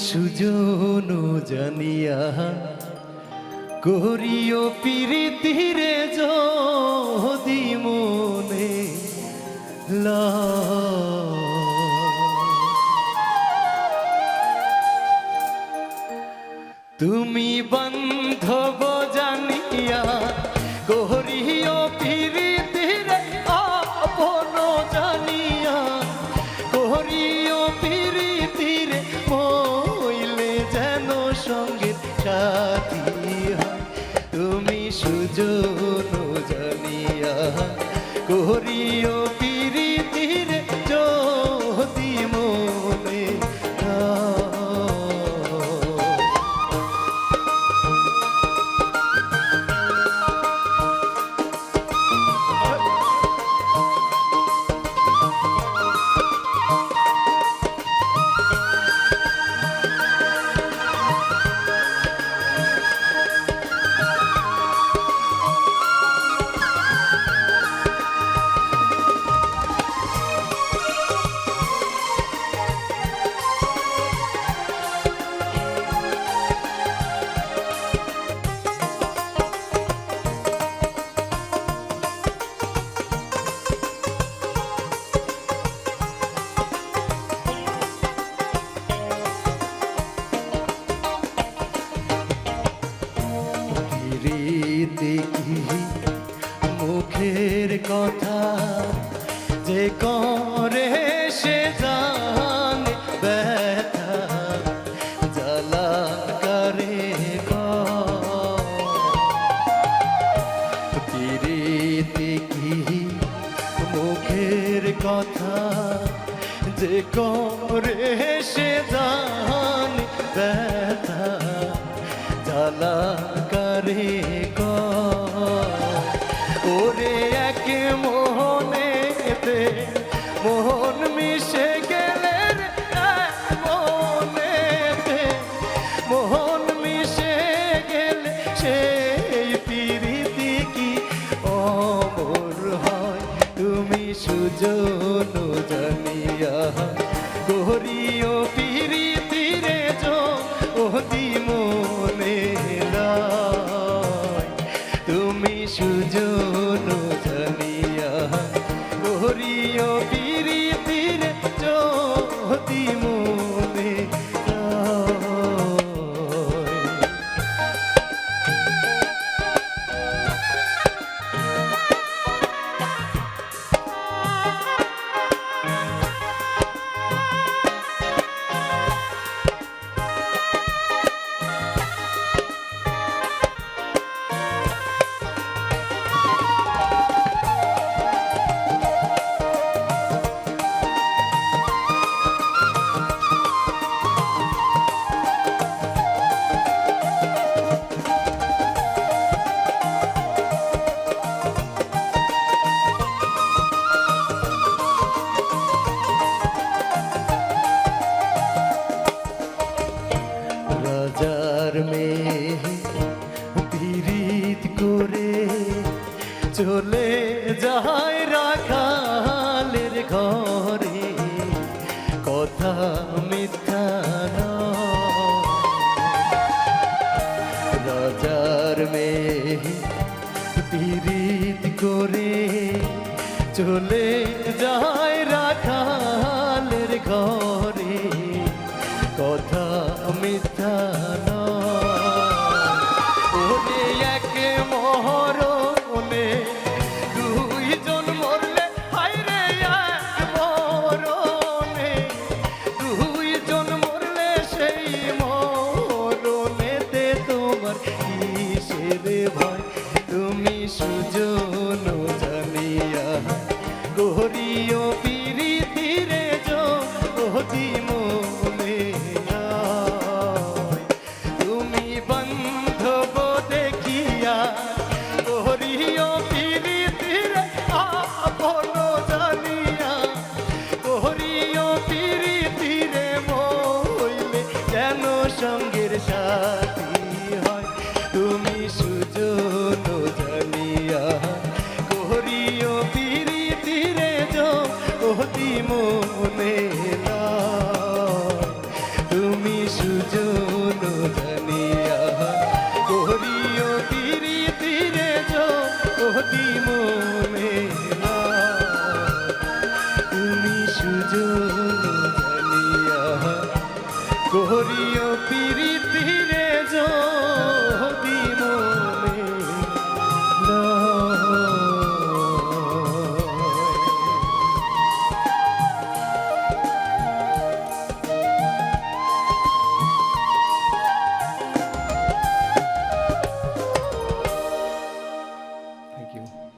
সুজন জানিয়া করিও প্রীতিরে যদি মনে তুমি বান্ধব জানিয়া করিও প্রীতিরে আপন জানিয়া করিও প্রীতিরে হইলে যেন সঙ্গের সাথী হয় তুমি সুজন জানিয়া করিও প্রীতিরে যদি মনে দেখি মুখের কথা যে করে সে জানে ব্যথা জ্বালা করে দেখি মুখের কথা যে করে সে জানে ব্যথা জ্বালা করে ওরে এক মোহনেতে মোহন মিশে গেলে মনেতে মোহন মিশে গেলে সেই প্রীতি কি অমর হয় তুমি সুজন জানিয়া করিও প্রীতিরে যদি মনে তুমি সুজন জানিয়া করিও প্রীতিরে যদি মনে রাজার মেয়ে পীড়িত করে চলে যায় রাখালের ঘরে কথা মিথ্যা রাজার মেয়ে পীড়িত করে চলে যায় রাখালের ঘরে কথা মিথ্যা ওরে এক মহরণে দুইজন মরলে হায়রে এক মরণে দুইজন মরলে সেই মরণেতে তোমার কিসের ভয় তুমি সুজন জানিয়া করিও প্রীতিরে যদি মনে তুমি বান্ধব দেখিয়া করিও প্রীতিরে আপন জানিয়া করিও প্রীতিরে হইলে যেন সঙ্গের সাথী হয় তুমি সুজন জানিয়া যদি মনে না তুমি সুজন জানিয়া করিও পিরিতিরে যদি মনে না Thank you.